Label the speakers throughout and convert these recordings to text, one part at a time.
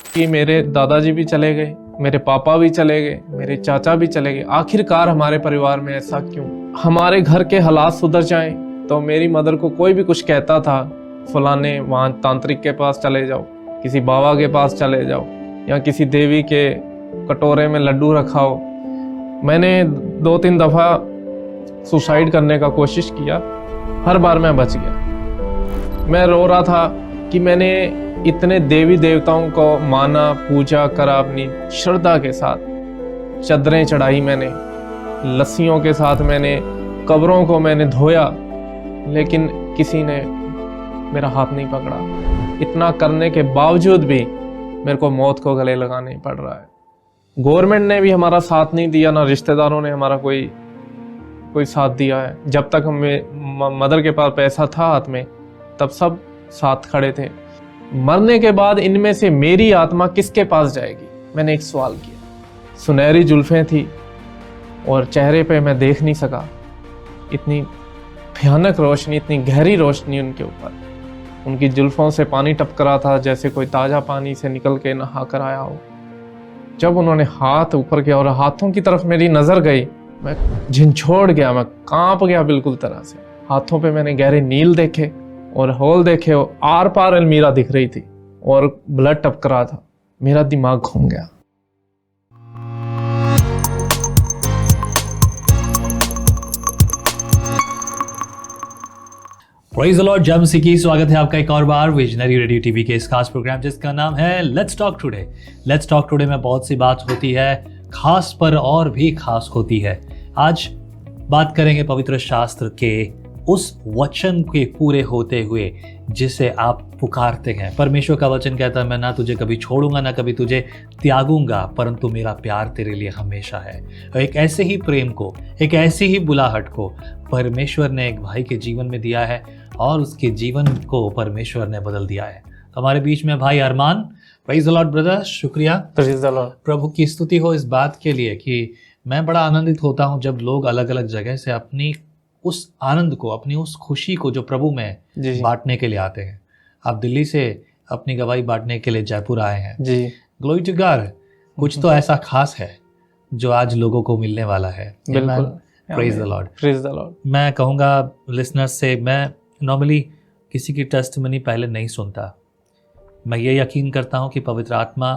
Speaker 1: कि मेरे दादाजी भी चले गए, मेरे पापा भी चले गए, मेरे चाचा भी चले गए। आखिरकार हमारे परिवार में ऐसा क्यों? हमारे घर के हालात सुधर जाएं तो मेरी मदर को कोई भी कुछ कहता था, फलाने वहाँ तांत्रिक के पास चले जाओ, किसी बाबा के पास चले जाओ, या किसी देवी के कटोरे में लड्डू रखाओ। मैंने 2-3 दफ़ा सुसाइड करने का कोशिश किया, हर बार मैं बच गया। मैं रो रहा था कि मैंने इतने देवी देवताओं को माना, पूजा करा, अपनी श्रद्धा के साथ चादरें चढ़ाई, मैंने लस्सियों के साथ मैंने कब्रों को मैंने धोया, लेकिन किसी ने मेरा हाथ नहीं पकड़ा। इतना करने के बावजूद भी मेरे को मौत को गले लगाना पड़ रहा है। गवर्नमेंट ने भी हमारा साथ नहीं दिया, ना रिश्तेदारों ने हमारा कोई साथ दिया है। जब तक हमें मदर के पास पैसा था हाथ में, तब सब साथ खड़े थे। मरने के बाद इनमें से मेरी आत्मा किसके पास जाएगी? मैंने एक सवाल किया। सुनहरी जुल्फें थी और चेहरे पे मैं देख नहीं सका, इतनी भयानक रोशनी, इतनी गहरी रोशनी उनके ऊपर। उनकी जुल्फों से पानी टपक रहा था जैसे कोई ताज़ा पानी से निकल के नहा कर आया हो। जब उन्होंने हाथ ऊपर किया और हाथों की तरफ मेरी नज़र गई, मैं झिंझोड़ गया, मैं कांप गया बिल्कुल तरह से। हाथों पे मैंने गहरे नील देखे और होल देखे, आर पार अलमीरा दिख रही थी और ब्लड टपक रहा था। मेरा दिमाग घूम गया।
Speaker 2: Praise the Lord. जय मसीह की। स्वागत है आपका एक और बार विजनरी रेडियो टीवी के इस खास प्रोग्राम जिसका नाम है let's talk today. Let's talk today में बहुत सी बात होती है, खास पर और भी खास होती है। आज बात करेंगे पवित्र शास्त्र के उस वचन के पूरे होते हुए जिसे आप पुकारते हैं। परमेश्वर का वचन कहता है, मैं ना तुझे कभी छोड़ूंगा ना कभी तुझे त्यागूंगा, परंतु मेरा प्यार तेरे लिए हमेशा है। और एक ऐसे ही प्रेम को, एक ऐसी ही बुलाहट को परमेश्वर ने एक भाई के जीवन में दिया है और उसके जीवन को परमेश्वर ने बदल दिया है। हमारे बीच में भाई Armaan. Praise the lord brother. शुक्रिया।
Speaker 1: Praise the lord.
Speaker 2: प्रभु की स्तुति हो इस बात के लिए कि मैं बड़ा आनंदित होता हूँ जब लोग अलग अलग जगह से अपनी उस आनंद को, अपनी उस खुशी को जो प्रभु में बांटने के लिए आते हैं। आप दिल्ली से अपनी गवाही बांटने के लिए जयपुर आए हैं जी। Glory to God. कुछ तो ऐसा खास है जो आज लोगों को मिलने वाला है। बिल्कुल। Praise the Lord. Praise the Lord. मैं कहूँगा लिसनर्स से, मैं नॉर्मली किसी की टेस्टिमनी पहले नहीं सुनता। मैं ये यकीन करता हूँ कि पवित्र आत्मा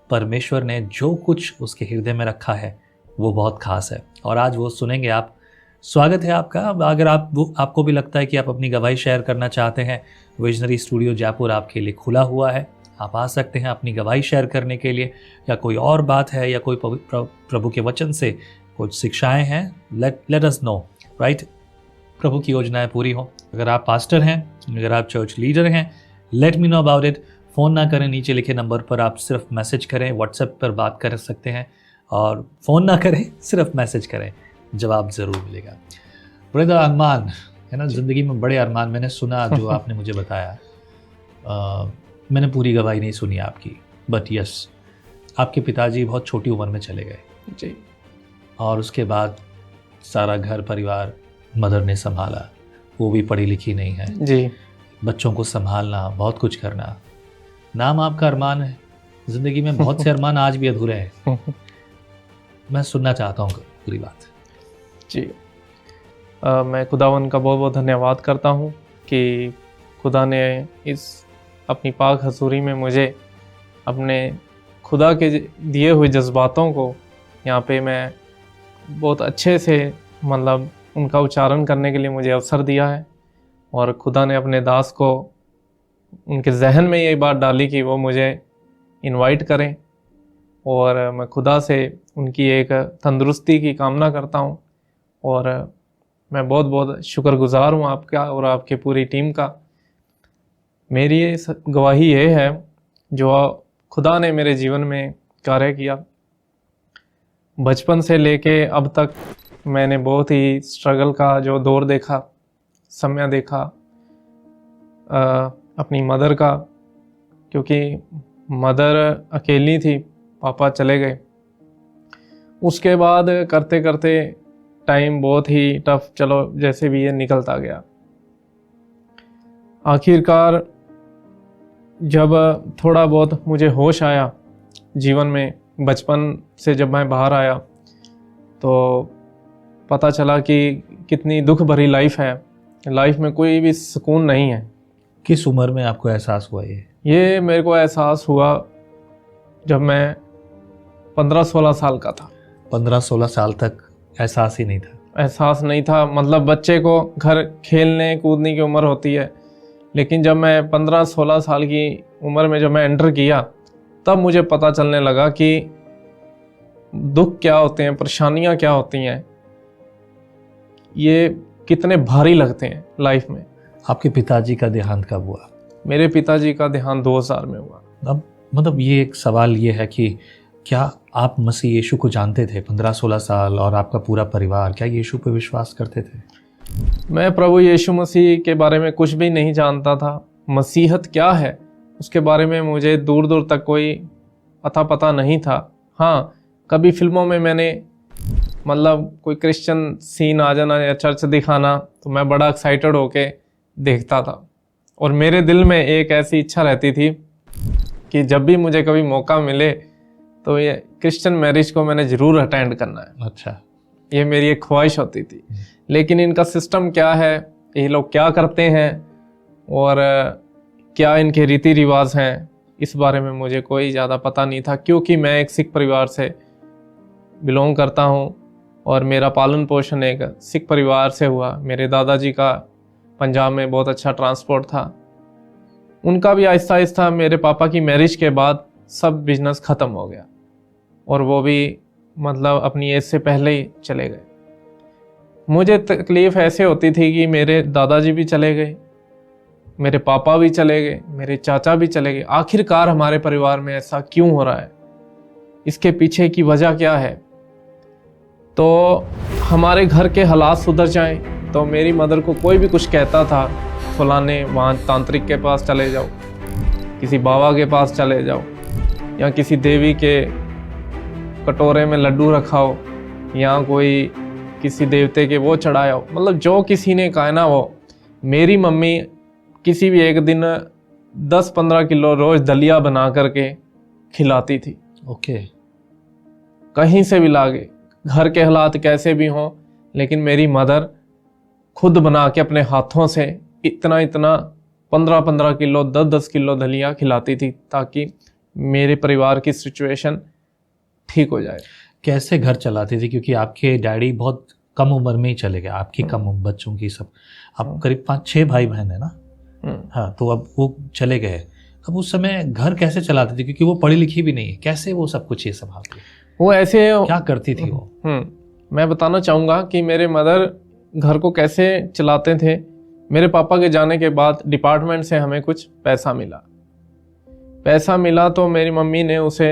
Speaker 2: परमेश्वर ने जो कुछ उसके हृदय में रखा है वो बहुत खास है और आज वो सुनेंगे आप। स्वागत है आपका। अगर आपको भी लगता है कि आप अपनी गवाही शेयर करना चाहते हैं, विजनरी स्टूडियो जयपुर आपके लिए खुला हुआ है। आप आ सकते हैं अपनी गवाही शेयर करने के लिए, या कोई और बात है या कोई प्रभु के वचन से कुछ शिक्षाएं हैं, लेट अस नो, राइट। प्रभु की योजनाएं पूरी हो। अगर आप पास्टर हैं, अगर आप चर्च लीडर हैं, let me know about it. Phone ना करें, नीचे लिखे नंबर पर आप सिर्फ मैसेज करें। व्हाट्सएप पर बात कर सकते हैं और फ़ोन ना करें, सिर्फ मैसेज करें, जवाब ज़रूर मिलेगा। ब्रदर अरमान है ना, ज़िंदगी में बड़े अरमान मैंने सुना जो आपने मुझे बताया। मैंने पूरी गवाही नहीं सुनी आपकी, बट यस, आपके पिताजी बहुत छोटी उम्र में चले गए जी, और उसके बाद सारा घर परिवार मदर ने संभाला। वो भी पढ़ी लिखी नहीं है जी, बच्चों को संभालना, बहुत कुछ करना। नाम आपका अरमान है। ज़िंदगी में बहुत से अरमान आज भी अधूरे हैं। मैं सुनना चाहता हूँ पूरी बात जी।
Speaker 1: मैं खुदावन का बहुत बहुत धन्यवाद करता हूँ कि खुदा ने इस अपनी पाक हजूरी में मुझे अपने खुदा के दिए हुए जज्बातों को यहाँ पे मैं बहुत अच्छे से, मतलब उनका उच्चारण करने के लिए मुझे अवसर दिया है। और खुदा ने अपने दास को उनके जहन में ये बात डाली कि वो मुझे इनवाइट करें, और मैं खुदा से उनकी एक तंदुरुस्ती की कामना करता हूँ। और मैं बहुत बहुत शुक्रगुज़ार हूँ आपका और आपके पूरी टीम का। मेरी गवाही ये है जो खुदा ने मेरे जीवन में कार्य किया। बचपन से लेके अब तक मैंने बहुत ही स्ट्रगल का जो दौर देखा, समय देखा अपनी मदर का, क्योंकि मदर अकेली थी, पापा चले गए। उसके बाद करते करते टाइम बहुत ही टफ, चलो जैसे भी ये निकलता गया। आखिरकार जब थोड़ा बहुत मुझे होश आया जीवन में, बचपन से जब मैं बाहर आया तो पता चला कि कितनी दुख भरी लाइफ है, लाइफ में कोई भी सुकून नहीं है।
Speaker 2: किस उम्र में आपको एहसास हुआ
Speaker 1: ये मेरे को एहसास हुआ जब मैं 15-16 साल का था।
Speaker 2: 15-16 साल तक एहसास ही नहीं था?
Speaker 1: एहसास नहीं था, मतलब बच्चे को घर खेलने कूदने की उम्र होती है, लेकिन जब मैं 15-16 साल की उम्र में जब मैं एंटर किया तब मुझे पता चलने लगा कि दुख क्या होते हैं, परेशानियां क्या होती हैं, ये कितने भारी लगते हैं लाइफ में।
Speaker 2: आपके पिताजी का देहांत कब हुआ?
Speaker 1: मेरे पिताजी का देहांत 2000 में हुआ।
Speaker 2: अब मतलब ये एक सवाल ये है कि क्या आप मसीह यीशु को जानते थे? 15-16 साल और आपका पूरा परिवार क्या यीशु पे विश्वास करते थे?
Speaker 1: मैं प्रभु यीशु मसीह के बारे में कुछ भी नहीं जानता था। मसीहत क्या है उसके बारे में मुझे दूर दूर तक कोई अता पता नहीं था। हाँ, कभी फिल्मों में मैंने मतलब कोई क्रिश्चियन सीन आ जाना या चर्च दिखाना तो मैं बड़ा एक्साइटेड होके देखता था, और मेरे दिल में एक ऐसी इच्छा रहती थी कि जब भी मुझे कभी मौका मिले तो ये क्रिश्चियन मैरिज को मैंने ज़रूर अटेंड करना है।
Speaker 2: अच्छा,
Speaker 1: ये मेरी एक ख्वाहिश होती थी। लेकिन इनका सिस्टम क्या है, ये लोग क्या करते हैं और क्या इनके रीति रिवाज हैं, इस बारे में मुझे कोई ज़्यादा पता नहीं था, क्योंकि मैं एक सिख परिवार से बिलोंग करता हूँ और मेरा पालन पोषण एक सिख परिवार से हुआ। मेरे दादाजी का पंजाब में बहुत अच्छा ट्रांसपोर्ट था, उनका भी आहिस्ता आहिस्ता मेरे पापा की मैरिज के बाद सब बिजनेस ख़त्म हो गया और वो भी मतलब अपनी एज से पहले ही चले गए। मुझे तकलीफ़ ऐसे होती थी कि मेरे दादाजी भी चले गए, मेरे पापा भी चले गए, मेरे चाचा भी चले गए। आखिरकार हमारे परिवार में ऐसा क्यों हो रहा है, इसके पीछे की वजह क्या है? तो हमारे घर के हालात सुधर जाएं तो मेरी मदर को कोई भी कुछ कहता था, फलाने वहाँ तांत्रिक के पास चले जाओ, किसी बाबा के पास चले जाओ, या किसी देवी के कटोरे में लड्डू रखाओ, या कोई किसी देवते के वो चढ़ाओ, मतलब जो किसी ने कहा ना वो। मेरी मम्मी किसी भी एक दिन 10-15 किलो रोज़ दलिया बना करके खिलाती थी।
Speaker 2: ओके।
Speaker 1: कहीं से भी लाके, घर के हालात कैसे भी हों, लेकिन मेरी मदर खुद बना के अपने हाथों से इतना 15-15 किलो 10-10 किलो दलिया खिलाती थी ताकि मेरे परिवार की सिचुएशन ठीक हो जाए।
Speaker 2: कैसे घर चलाती थी? क्योंकि आपके डैडी बहुत कम उम्र में ही चले गए, आपकी कम उम्र, बच्चों की सब, आप करीब 5-6 भाई बहन है ना? हाँ, तो अब वो चले गए, अब उस समय घर कैसे चलाती थी? क्योंकि वो पढ़ी लिखी भी नहीं है, कैसे वो सब कुछ ये संभालती?
Speaker 1: वो ऐसे
Speaker 2: क्या करती थी वो?
Speaker 1: मैं बताना चाहूँगा कि मेरे मदर घर को कैसे चलाते थे। मेरे पापा के जाने के बाद डिपार्टमेंट से हमें कुछ पैसा मिला तो मेरी मम्मी ने उसे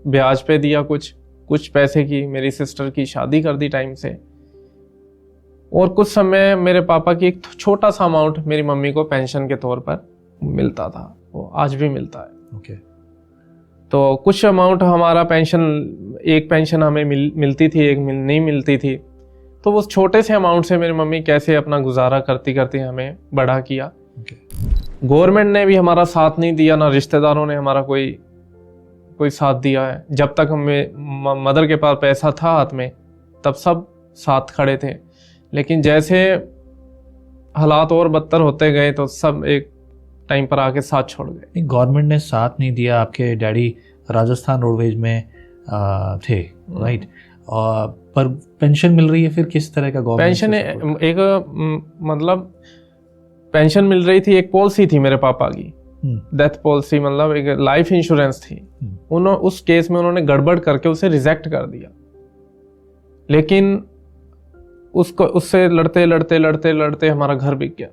Speaker 1: ब्याज पे दिया, कुछ पैसे की मेरी सिस्टर की शादी कर दी टाइम से, और कुछ समय मेरे पापा की एक छोटा सा अमाउंट मेरी मम्मी को पेंशन के तौर पर मिलता था, वो आज भी मिलता है।
Speaker 2: ओके।
Speaker 1: तो कुछ अमाउंट हमारा पेंशन, एक पेंशन हमें मिलती थी, एक नहीं मिलती थी। तो उस छोटे से अमाउंट से मेरी मम्मी कैसे अपना गुजारा करती करती हमें बड़ा किया। गवर्नमेंट ने भी हमारा साथ नहीं दिया, ना रिश्तेदारों ने हमारा कोई साथ दिया है। जब तक हमें मदर के पास पैसा था हाथ में तब सब साथ खड़े थे, लेकिन जैसे हालात और बदतर होते गए तो सब एक टाइम पर आके साथ छोड़ गए।
Speaker 2: गवर्नमेंट ने साथ नहीं दिया। आपके डैडी राजस्थान रोडवेज में थे, राइट? पर पेंशन मिल रही है, फिर किस तरह का गवर्नमेंट
Speaker 1: पेंशन? एक मतलब पेंशन मिल रही थी, एक पॉलिसी थी मेरे पापा की, डेथ पॉलिसी, मतलब एक लाइफ इंश्योरेंस थी। उस केस में उन्होंने गड़बड़ करके उसे रिजेक्ट कर दिया, लेकिन उससे लड़ते हमारा घर बिक गया।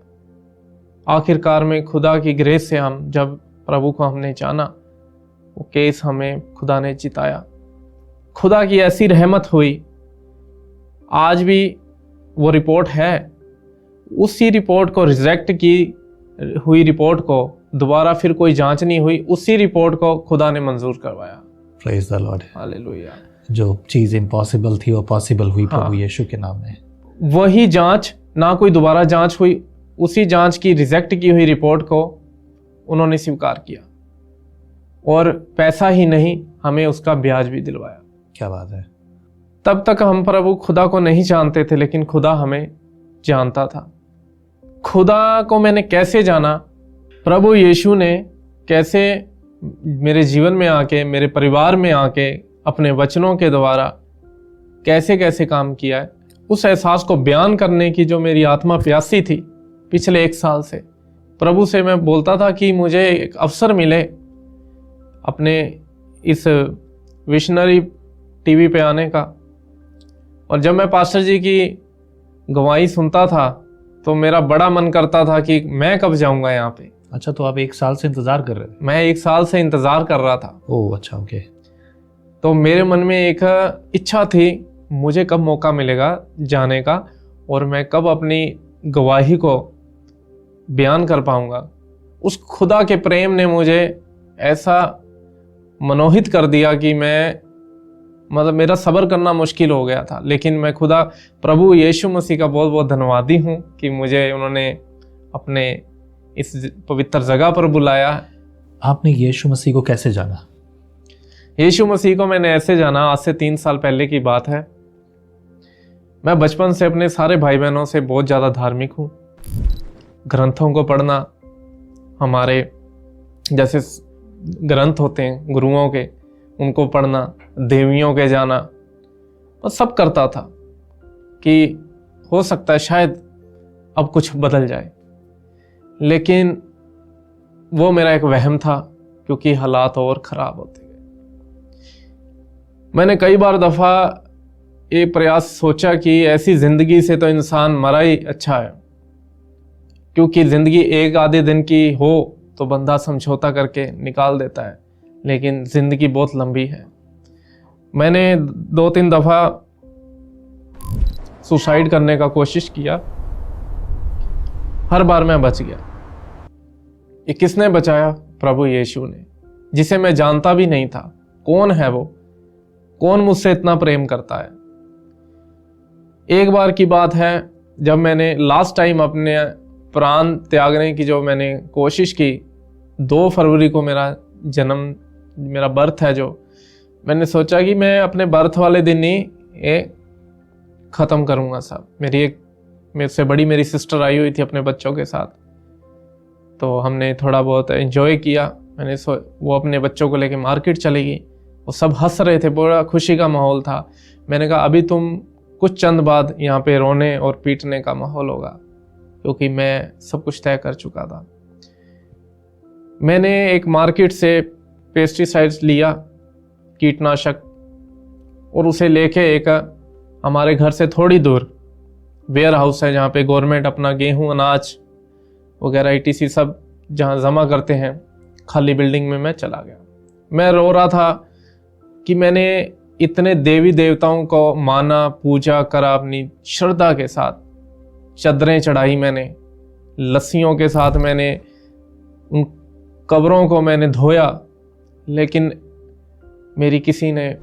Speaker 1: आखिरकार में खुदा की ग्रेस से हम जब प्रभु को हमने जाना, वो केस हमें खुदा ने जिताया। खुदा की ऐसी रहमत हुई, आज भी वो रिपोर्ट है, उसी रिपोर्ट को रिजेक्ट की हुई रिपोर्ट को दोबारा फिर कोई जांच नहीं हुई, उसी रिपोर्ट को खुदा ने मंजूर करवाया।
Speaker 2: Praise the Lord,
Speaker 1: hallelujah.
Speaker 2: जो चीज़ इम्पॉसिबल थी वो पॉसिबल हुई प्रभु यीशु के नाम में।
Speaker 1: वही जांच, ना कोई दोबारा जांच हुई, उसी जांच की रिजेक्ट की हुई रिपोर्ट को उन्होंने स्वीकार किया। और पैसा ही नहीं, हमें उसका ब्याज भी दिलवाया।
Speaker 2: क्या बात है।
Speaker 1: तब तक हम प्रभु खुदा को नहीं जानते थे, लेकिन खुदा हमें जानता था। खुदा को मैंने कैसे जाना, प्रभु यीशु ने कैसे मेरे जीवन में आके, मेरे परिवार में आके, अपने वचनों के द्वारा कैसे कैसे काम किया है, उस एहसास को बयान करने की जो मेरी आत्मा प्यासी थी पिछले 1 साल से, प्रभु से मैं बोलता था कि मुझे एक अवसर मिले अपने इस विशनरी टीवी पे आने का। और जब मैं पास्टर जी की गवाही सुनता था तो मेरा बड़ा मन करता था कि मैं कब जाऊंगा यहाँ पे।
Speaker 2: अच्छा, तो आप 1 साल से इंतजार कर रहे थे?
Speaker 1: मैं 1 साल से इंतजार कर रहा था।
Speaker 2: ओह अच्छा, ओके।
Speaker 1: तो मेरे मन में एक इच्छा थी, मुझे कब मौका मिलेगा जाने का और मैं कब अपनी गवाही को बयान कर पाऊंगा। उस खुदा के प्रेम ने मुझे ऐसा मनोहित कर दिया कि मेरा सब्र करना मुश्किल हो गया था। लेकिन मैं खुदा प्रभु यीशु मसीह का बहुत बहुत धन्यवादी हूँ कि मुझे उन्होंने अपने इस पवित्र जगह पर बुलाया।
Speaker 2: आपने यीशु मसीह को कैसे जाना?
Speaker 1: यीशु मसीह को मैंने ऐसे जाना, आज से 3 साल पहले की बात है। मैं बचपन से अपने सारे भाई बहनों से बहुत ज़्यादा धार्मिक हूँ। ग्रंथों को पढ़ना, हमारे जैसे ग्रंथ होते हैं गुरुओं के, उनको पढ़ना, देवियों के जाना, और सब करता था कि हो सकता है शायद अब कुछ बदल जाए। लेकिन वो मेरा एक वहम था, क्योंकि हालात और ख़राब होते गए। मैंने कई बार दफ़ा ये प्रयास सोचा कि ऐसी ज़िंदगी से तो इंसान मरा ही अच्छा है, क्योंकि ज़िंदगी एक आधे दिन की हो तो बंदा समझौता करके निकाल देता है, लेकिन ज़िंदगी बहुत लंबी है। मैंने 2-3 दफ़ा सुसाइड करने का कोशिश किया, हर बार मैं बच गया। ये किसने बचाया? प्रभु यीशु ने, जिसे मैं जानता भी नहीं था। कौन है वो? कौन मुझसे इतना प्रेम करता है? एक बार की बात है, जब मैंने लास्ट टाइम अपने प्राण त्यागने की जो मैंने कोशिश की, 2 फरवरी को मेरा बर्थ है, जो मैंने सोचा कि मैं अपने बर्थ वाले दिन ही ये ख़त्म करूँगा सब। मेरे से बड़ी मेरी सिस्टर आई हुई थी अपने बच्चों के साथ, तो हमने थोड़ा बहुत एंजॉय किया। वो अपने बच्चों को लेके मार्केट चली गई, वो सब हंस रहे थे, बड़ा खुशी का माहौल था। मैंने कहा अभी तुम कुछ चंद बाद यहाँ पे रोने और पीटने का माहौल होगा, क्योंकि मैं सब कुछ तय कर चुका था। मैंने एक मार्केट से पेस्टिसाइड्स लिया, कीटनाशक, और उसे लेके एक हमारे घर से थोड़ी दूर वेयर हाउस है, जहाँ पे गवर्नमेंट अपना गेहूं, अनाज वगैरह ETC सब जहाँ जमा करते हैं, खाली बिल्डिंग में मैं चला गया। मैं रो रहा था कि मैंने इतने देवी देवताओं को माना, पूजा करा, अपनी श्रद्धा के साथ चादरें चढ़ाई, मैंने लस्सियों के साथ मैंने उन कब्रों को मैंने धोया, लेकिन मेरी किसी ने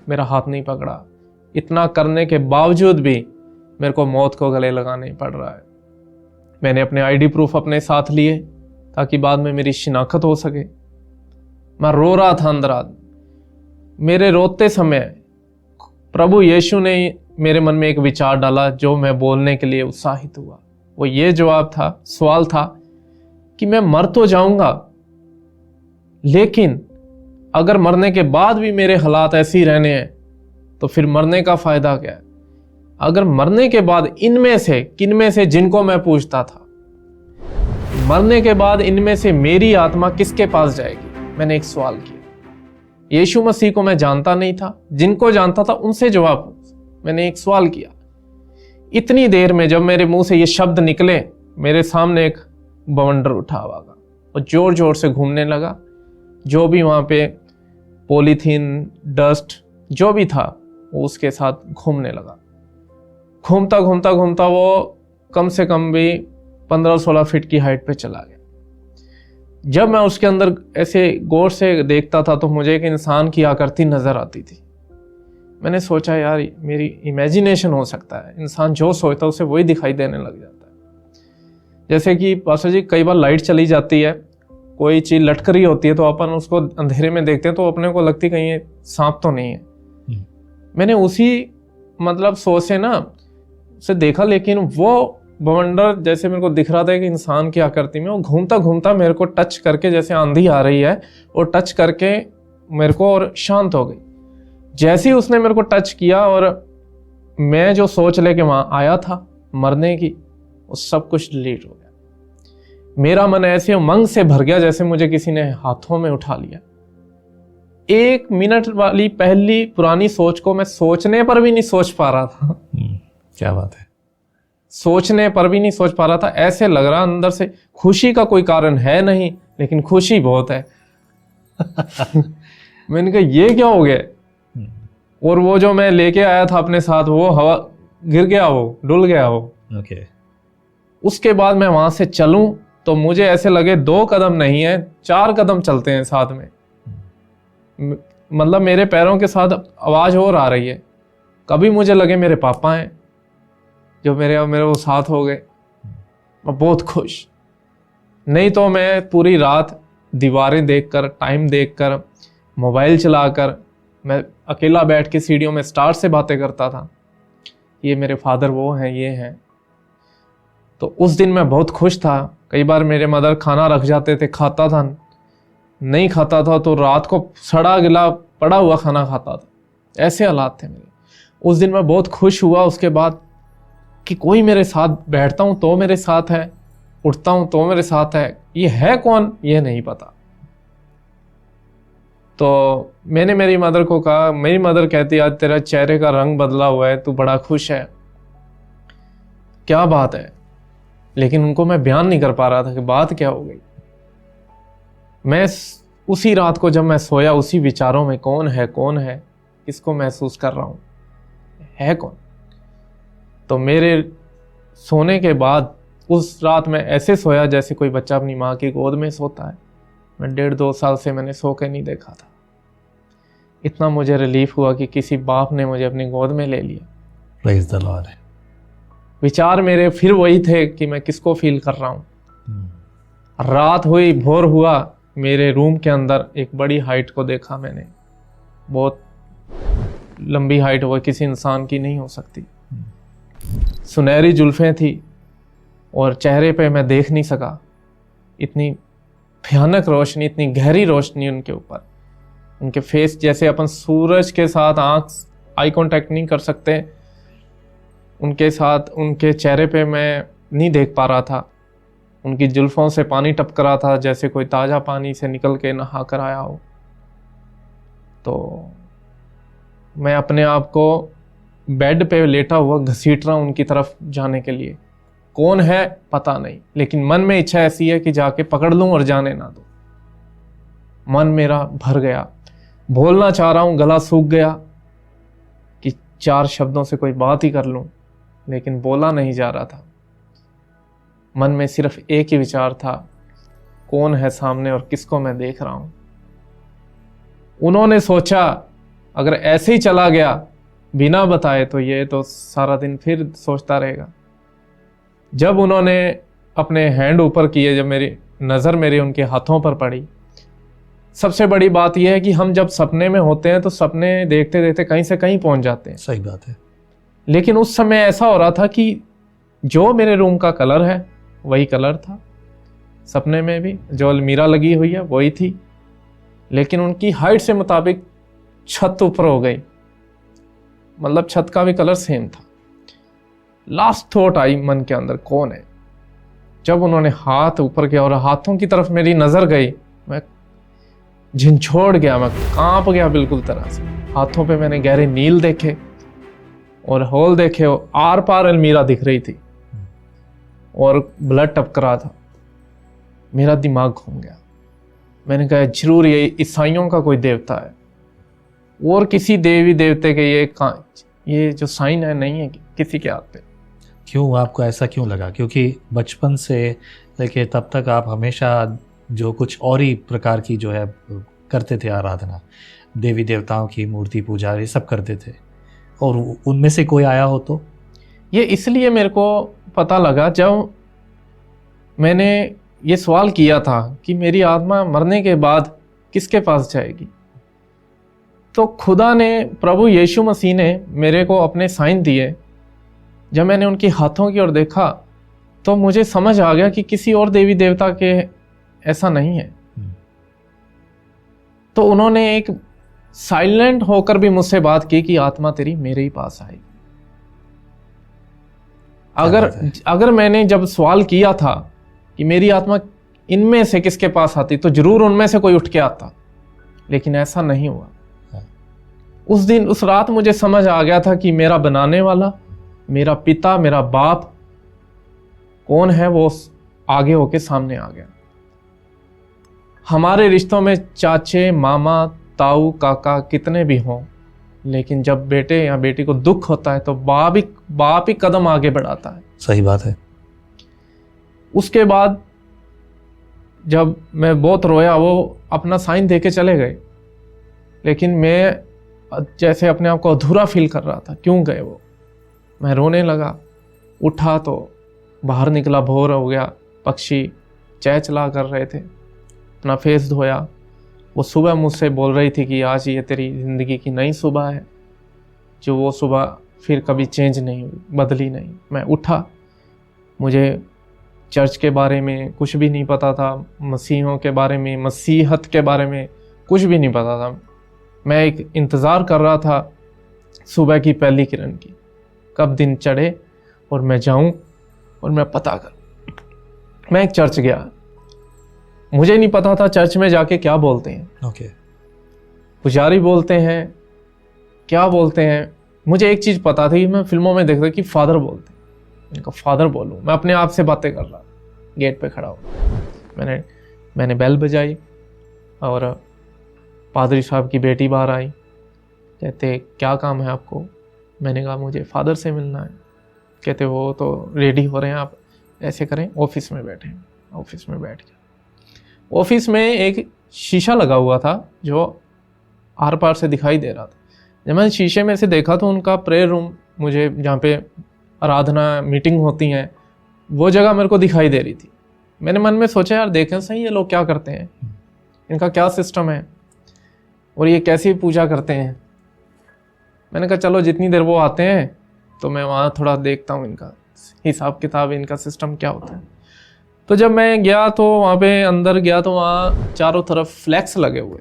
Speaker 1: मेरा हाथ नहीं पकड़ा। इतना करने के बावजूद भी मेरे को मौत को गले लगाने पड़ रहा है। मैंने अपने ID प्रूफ अपने साथ लिए ताकि बाद में मेरी शिनाख्त हो सके। मैं रो रहा था अंदर आदमी। मेरे रोते समय प्रभु यीशु ने मेरे मन में एक विचार डाला, जो मैं बोलने के लिए उत्साहित हुआ। वो ये सवाल था कि मैं मर तो जाऊंगा, लेकिन अगर मरने के बाद भी मेरे हालात ऐसे ही रहने हैं तो फिर मरने का फ़ायदा क्या है? अगर मरने के बाद किनमें से जिनको मैं पूछता था, मरने के बाद इनमें से मेरी आत्मा किसके पास जाएगी? मैंने एक सवाल किया। यीशु मसीह को मैं जानता नहीं था, जिनको जानता था उनसे जवाब मैंने एक सवाल किया। इतनी देर में जब मेरे मुंह से ये शब्द निकले, मेरे सामने एक बवंडर उठा हुआ और जोर जोर से घूमने लगा। जो भी वहाँ पे पॉलीथीन, डस्ट जो भी था, वो उसके साथ घूमने लगा। घूमता घूमता घूमता वो कम से कम भी 15-16 फीट की हाइट पे चला गया। जब मैं उसके अंदर ऐसे गौर से देखता था तो मुझे एक इंसान की आकृति नज़र आती थी। मैंने सोचा यार मेरी इमेजिनेशन हो सकता है, इंसान जो सोचता है उसे वही दिखाई देने लग जाता है। जैसे कि पास्टर जी कई बार लाइट चली जाती है, कोई चीज लटक रही होती है तो अपन उसको अंधेरे में देखते हैं तो अपने को लगती कहीं ये सांप तो नहीं है। मैंने उसी मतलब सोच से ना उसे देखा, लेकिन वो बवंडर जैसे मेरे को दिख रहा था कि इंसान की आकृति में, वो घूमता घूमता मेरे को टच करके, जैसे आंधी आ रही है और टच करके मेरे को और शांत हो गई। जैसे ही उसने मेरे को टच किया और मैं जो सोच लेके वहां आया था मरने की, वो सब कुछ डिलीट हो गया। मेरा मन ऐसे उमंग से भर गया जैसे मुझे किसी ने हाथों में उठा लिया। 1 मिनट वाली पहली पुरानी सोच को मैं सोचने पर भी नहीं सोच पा रहा था।
Speaker 2: क्या बात है।
Speaker 1: सोचने पर भी नहीं सोच पा रहा था। ऐसे लग रहा अंदर से, खुशी का कोई कारण है नहीं लेकिन खुशी बहुत है। मैंने कहा ये क्या हो गया। और वो जो मैं लेके आया था अपने साथ, वो हवा गिर गया, वो डुल गया वो।
Speaker 2: ओके।
Speaker 1: उसके बाद मैं वहां से चलूं तो मुझे ऐसे लगे 2 कदम नहीं है, 4 कदम चलते हैं साथ में। मतलब मेरे पैरों के साथ आवाज और आ रही है। कभी मुझे लगे मेरे पापा हैं जो मेरे वो साथ हो गए। मैं बहुत खुश। नहीं तो मैं पूरी रात दीवारें देखकर, टाइम देखकर, मोबाइल चलाकर, मैं अकेला बैठ के सीढ़ियों में स्टार से बातें करता था। ये मेरे फादर वो हैं, ये हैं। तो उस दिन मैं बहुत खुश था। कई बार मेरे मदर खाना रख जाते थे, खाता था, नहीं खाता था तो रात को सड़ा गिला पड़ा हुआ खाना खाता था। ऐसे हालात थे मेरे। उस दिन मैं बहुत खुश हुआ उसके बाद कि कोई मेरे साथ, बैठता हूँ तो मेरे साथ है, उठता हूँ तो मेरे साथ है। ये है कौन ये नहीं पता। तो मैंने मेरी मदर को कहा, मेरी मदर कहती आज तेरा चेहरे का रंग बदला हुआ है, तू बड़ा खुश है, क्या बात है। लेकिन उनको मैं बयान नहीं कर पा रहा था कि बात क्या हो गई। मैं उसी रात को जब मैं सोया उसी विचारों में, कौन है, किसको महसूस कर रहा हूं, है कौन। तो मेरे सोने के बाद उस रात मैं ऐसे सोया जैसे कोई बच्चा अपनी माँ की गोद में सोता है। मैं 1.5-2 साल से मैंने सो के नहीं देखा था। इतना मुझे रिलीफ हुआ कि किसी बाप ने मुझे अपनी गोद में ले लिया।
Speaker 2: Praise the Lord.
Speaker 1: विचार मेरे फिर वही थे कि मैं किसको फील कर रहा हूँ। रात हुई, भोर हुआ, मेरे रूम के अंदर एक बड़ी हाइट को देखा मैंने। बहुत लंबी हाइट, वो किसी इंसान की नहीं हो सकती। सुनहरी जुल्फें थी और चेहरे पे मैं देख नहीं सका, इतनी भयानक रोशनी, इतनी गहरी रोशनी उनके ऊपर। उनके फेस जैसे अपन सूरज के साथ आई कांटेक्ट नहीं कर सकते, उनके साथ उनके चेहरे पे मैं नहीं देख पा रहा था। उनकी जुल्फों से पानी टपक रहा था जैसे कोई ताज़ा पानी से निकल के नहा कर आया हो। तो मैं अपने आप को बेड पे लेटा हुआ घसीट रहा हूँ उनकी तरफ जाने के लिए। कौन है पता नहीं, लेकिन मन में इच्छा ऐसी है कि जाके पकड़ लूँ और जाने ना दो। मन मेरा भर गया, बोलना चाह रहा हूँ, गला सूख गया कि 4 शब्दों से कोई बात ही कर लूँ, लेकिन बोला नहीं जा रहा था। मन में सिर्फ एक ही विचार था, कौन है सामने और किसको मैं देख रहा हूं। उन्होंने सोचा अगर ऐसे ही चला गया बिना बताए तो ये तो सारा दिन फिर सोचता रहेगा। जब उन्होंने अपने हैंड ऊपर किए, जब मेरी नज़र मेरे उनके हाथों पर पड़ी, सबसे बड़ी बात यह है कि हम जब सपने में होते हैं तो सपने देखते देखते कहीं से कहीं पहुंच जाते हैं।
Speaker 2: सही बात है।
Speaker 1: लेकिन उस समय ऐसा हो रहा था कि जो मेरे रूम का कलर है वही कलर था, सपने में भी जो अलमीरा लगी हुई है वही थी, लेकिन उनकी हाइट से मुताबिक छत ऊपर हो गई, मतलब छत का भी कलर सेम था। लास्ट थॉट आई मन के अंदर, कौन है। जब उन्होंने हाथ ऊपर किया और हाथों की तरफ मेरी नजर गई, मैं झिंझोड़ गया, मैं कांप गया बिल्कुल तरह से। हाथों पे मैंने गहरे नील देखे और होल देखे, आर पार अलमीरा दिख रही थी और ब्लड टपक रहा था। मेरा दिमाग घूम गया। मैंने कहा जरूर ये ईसाइयों का कोई देवता है और किसी देवी देवते के ये जो साइन है नहीं है किसी के हाथ पे।
Speaker 2: क्यों आपको ऐसा क्यों लगा? क्योंकि बचपन से लेके तब तक आप हमेशा जो कुछ और ही प्रकार की जो है करते थे, आराधना, देवी देवताओं की मूर्ति पूजा, ये सब करते थे, और उनमें से कोई आया हो तो? ये
Speaker 1: इसलिए मेरे को पता लगा जब मैंने ये सवाल किया था कि मेरी आत्मा मरने के बाद किसके पास जाएगी, तो खुदा ने, प्रभु यीशु मसीह ने मेरे को अपने साइन दिए। जब मैंने उनके हाथों की ओर देखा तो मुझे समझ आ गया कि किसी और देवी देवता के ऐसा नहीं है। तो उन्होंने एक साइलेंट होकर भी मुझसे बात की कि आत्मा तेरी मेरे ही पास आएगी। अगर मैंने जब सवाल किया था कि मेरी आत्मा इनमें से किसके पास आती, तो जरूर उनमें से कोई उठ के आता, लेकिन ऐसा नहीं हुआ। उस दिन, उस रात मुझे समझ आ गया था कि मेरा बनाने वाला, मेरा पिता, मेरा बाप कौन है, वो आगे होके सामने आ गया। हमारे रिश्तों में चाचे, मामा, ताऊ, काका कितने भी हों, लेकिन जब बेटे या बेटी को दुख होता है तो बाप ही कदम आगे बढ़ाता है।
Speaker 2: सही बात है।
Speaker 1: उसके बाद जब मैं बहुत रोया, वो अपना साइन देके चले गए, लेकिन मैं जैसे अपने आप को अधूरा फील कर रहा था। क्यों गए वो? मैं रोने लगा। उठा तो बाहर निकला, भोर हो गया, पक्षी चहचहा कर रहे थे। अपना फेस धोया। वो सुबह मुझसे बोल रही थी कि आज ये तेरी ज़िंदगी की नई सुबह है, जो वो सुबह फिर कभी चेंज नहीं हुई, बदली नहीं। मैं उठा, मुझे चर्च के बारे में कुछ भी नहीं पता था, मसीहों के बारे में, मसीहत के बारे में कुछ भी नहीं पता था। मैं एक इंतज़ार कर रहा था सुबह की पहली किरण की, कब दिन चढ़े और मैं जाऊं और मैं पता कर। मैं एक चर्च गया, मुझे नहीं पता था चर्च में जाके क्या बोलते हैं।
Speaker 2: ओके।
Speaker 1: पुजारी बोलते हैं, क्या बोलते हैं। मुझे एक चीज़ पता थी, मैं फिल्मों में देखता कि फादर बोलते हैं। इनका फादर बोलूँ। मैं अपने आप से बातें कर रहा, गेट पे खड़ा हुआ। मैंने बेल बजाई और पादरी साहब की बेटी बाहर आई। कहते क्या काम है आपको? मैंने कहा मुझे फादर से मिलना है। कहते वो तो रेडी हो रहे हैं, आप ऐसे करें, ऑफिस में बैठे। ऑफिस में बैठ गया। ऑफिस में एक शीशा लगा हुआ था जो आर पार से दिखाई दे रहा था। जब मैंने शीशे में से देखा तो उनका प्रेयर रूम, मुझे जहाँ पे आराधना मीटिंग होती हैं, वो जगह मेरे को दिखाई दे रही थी। मैंने मन में सोचा यार देखें सही ये लोग क्या करते हैं, इनका क्या सिस्टम है और ये कैसी पूजा करते हैं। मैंने कहा चलो जितनी देर वो आते हैं तो मैं वहाँ थोड़ा देखता हूँ इनका हिसाब किताब, इनका सिस्टम क्या होता है। तो जब मैं गया तो वहाँ पे अंदर गया तो वहाँ चारों तरफ फ्लैक्स लगे हुए,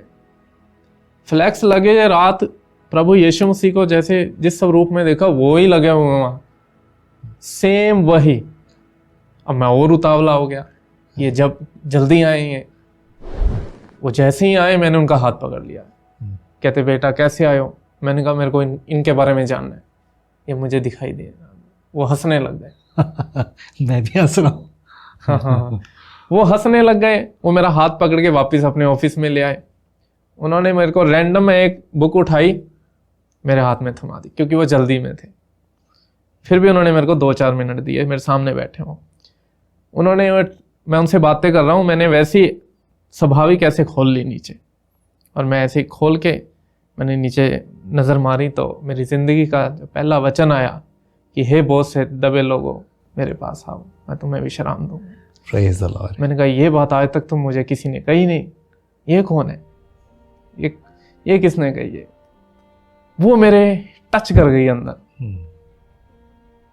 Speaker 1: फ्लैक्स लगे। रात प्रभु यीशु मसीह को जैसे जिस स्वरूप में देखा वो ही लगे हुए वहाँ, सेम वही। अब मैं और उतावला हो गया, ये जब जल्दी आएंगे। वो जैसे ही आए मैंने उनका हाथ पकड़ लिया। कहते बेटा कैसे आए हो? मैंने कहा मेरे को इनके बारे में जानना है, ये मुझे दिखाई दे। वो हंसने लग गए।
Speaker 2: मैं भी हंस रहा हूँ।
Speaker 1: हाँ, वो हंसने लग गए। वो मेरा हाथ पकड़ के वापस अपने ऑफिस में ले आए। उन्होंने मेरे को रैंडम एक बुक उठाई, मेरे हाथ में थमा दी, क्योंकि वो जल्दी में थे। फिर भी उन्होंने मेरे को 2-4 मिनट दिए, मेरे सामने बैठे हो। मैं उनसे बातें कर रहा हूँ, मैंने वैसी स्वाभाविक ऐसे खोल ली नीचे, और मैं ऐसे खोल के मैंने नीचे नज़र मारी तो मेरी ज़िंदगी का जो पहला वचन आया कि हे बोझ से दबे लोगों मेरे पास आओ, मैं तुम्हें विश्राम दूंगा।
Speaker 2: Praise the Lord।
Speaker 1: मैंने कहा ये बात आज तक तो मुझे किसी ने कही नहीं, ये कौन है, ये किसने कही है? वो मेरे टच कर गई अंदर।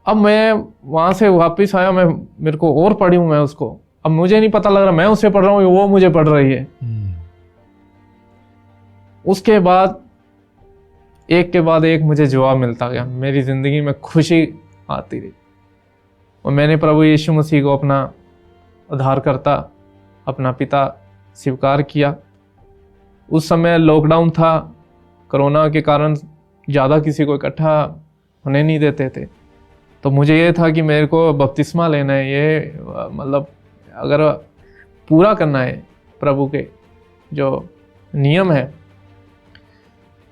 Speaker 1: अब मैं वहां से वापस आया, मेरे को और पढ़ी हूं मैं उसको। अब मुझे नहीं पता लग रहा मैं उसे पढ़ रहा हूँ, वो मुझे पढ़ रही है। उसके बाद एक के बाद एक मुझे जवाब मिलता गया, मेरी जिंदगी में खुशी आती रही, और मैंने प्रभु यीशु मसीह को अपना उद्धारकर्ता, अपना पिता स्वीकार किया। उस समय लॉकडाउन था, कोरोना के कारण ज़्यादा किसी को इकट्ठा होने नहीं देते थे। तो मुझे ये था कि मेरे को बपतिस्मा लेना है, ये मतलब अगर पूरा करना है प्रभु के जो नियम है।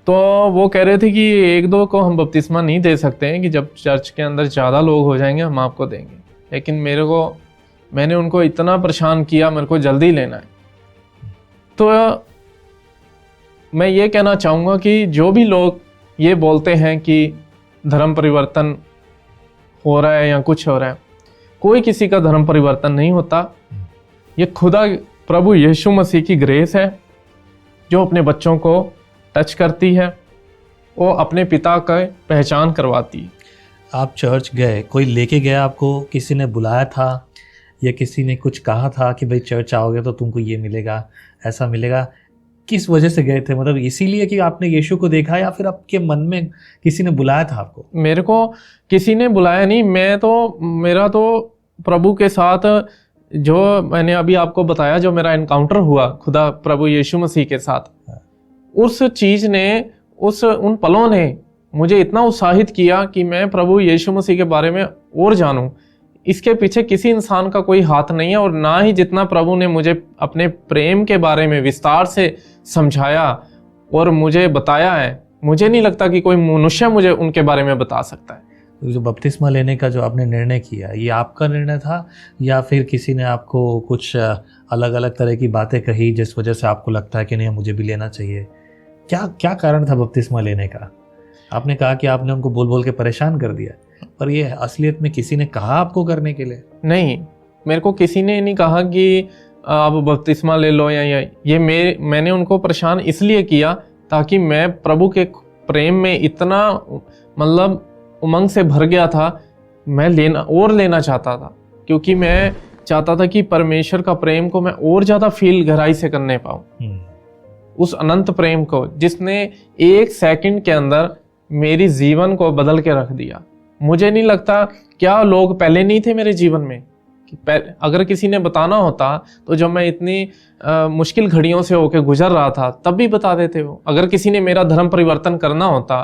Speaker 1: तो वो कह रहे थे कि 1-2 को हम बपतिस्मा नहीं दे सकते हैं, कि जब चर्च के अंदर ज़्यादा लोग हो जाएंगे हम आपको देंगे। लेकिन मैंने उनको इतना परेशान किया, मेरे को जल्दी लेना है। तो मैं ये कहना चाहूँगा कि जो भी लोग ये बोलते हैं कि धर्म परिवर्तन हो रहा है या कुछ हो रहा है, कोई किसी का धर्म परिवर्तन नहीं होता। ये खुदा प्रभु यीशु मसीह की ग्रेस है जो अपने बच्चों को टच करती है, वो अपने पिता का पहचान करवाती है।
Speaker 2: आप चर्च गए, कोई लेके गया आपको, किसी ने बुलाया था या किसी ने कुछ कहा था कि भाई चर्च आओगे तो तुमको ये मिलेगा, ऐसा मिलेगा? किस वजह से गए थे? मतलब इसीलिए कि आपने यीशु को देखा या फिर आपके मन में किसी ने बुलाया था आपको?
Speaker 1: मेरे को किसी ने बुलाया नहीं, मेरा तो प्रभु के साथ जो मैंने अभी आपको बताया, जो मेरा एनकाउंटर हुआ खुदा प्रभु यीशु मसीह के साथ, उस चीज ने, उन पलों ने मुझे इतना उत्साहित किया कि मैं प्रभु यीशु मसीह के बारे में और जानूं। इसके पीछे किसी इंसान का कोई हाथ नहीं है, और ना ही जितना प्रभु ने मुझे अपने प्रेम के बारे में विस्तार से समझाया और मुझे बताया है, मुझे नहीं लगता कि कोई मनुष्य मुझे उनके बारे में बता सकता है।
Speaker 2: जो बपतिस्मा लेने का जो आपने निर्णय किया, ये आपका निर्णय था या फिर किसी ने आपको कुछ अलग अलग तरह की बातें कही जिस वजह से आपको लगता है कि नहीं मुझे भी लेना चाहिए? क्या कारण था बपतिस्मा लेने का? आपने कहा कि आपने उनको बोल बोल के परेशान कर दिया, पर ये असलियत में किसी ने कहा आपको करने के लिए?
Speaker 1: नहीं, मेरे को किसी ने नहीं कहा कि आप बपतिस्मा ले लो या ये मैंने उनको परेशान इसलिए किया ताकि मैं प्रभु के प्रेम में इतना मतलब उमंग से भर गया था, मैं लेना चाहता था, क्योंकि मैं चाहता था कि परमेश्वर का प्रेम को मैं और ज़्यादा फील गहराई से करने पाऊँ, उस अनंत प्रेम को जिसने एक सेकंड के अंदर मेरी जीवन को बदल के रख दिया। मुझे नहीं लगता क्या लोग पहले नहीं थे मेरे जीवन में, कि अगर किसी ने बताना होता तो जब मैं इतनी मुश्किल घड़ियों से होकर गुजर रहा था तब भी बता देते वो। अगर किसी ने मेरा धर्म परिवर्तन करना होता